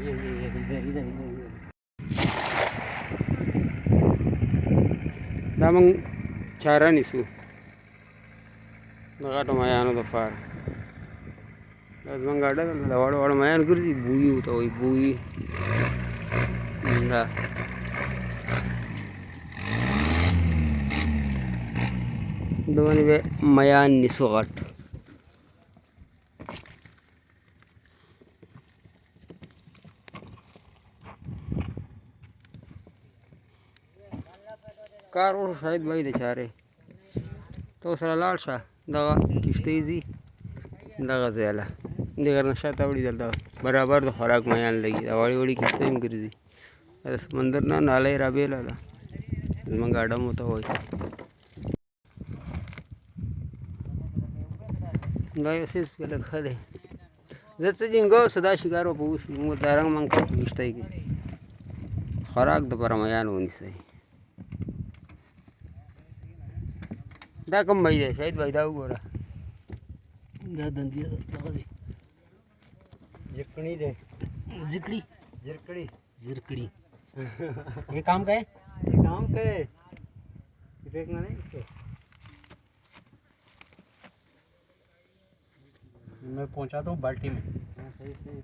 इधर इधर damang cara nisu nagato mayano da far lazman gada da wada mayan gurji buyi uta oi buyi da domani be mayan nisu gat car और शायद भाई दे चारे तो सला लाल शाह दगा किश्तेजी दगा ज़्यादा देकर नशा तवड़ी जल्दा बराबर तो खुराक मयान लगी वाड़ी वाड़ी किश्ते में गिरजी अरे समंदर ना नाले राबे लाला इसमें गाड़ा मोता हो गाय से पहले खड़े जैसे जिंगो सदा शिकारो पूछ मु दारंग मंग किश्ते की खुराक दोबारा मयान होनी सही दा कम भाई दे शायद भाई दाऊ गोरा दा दंदिया लगा दे जिकनी दे जिकड़ी जिरकड़ी जिरकड़ी ये काम का है ये काम के देखना नहीं इसको मैं पहुंचाता हूँ बाल्टी में हाँ सही सही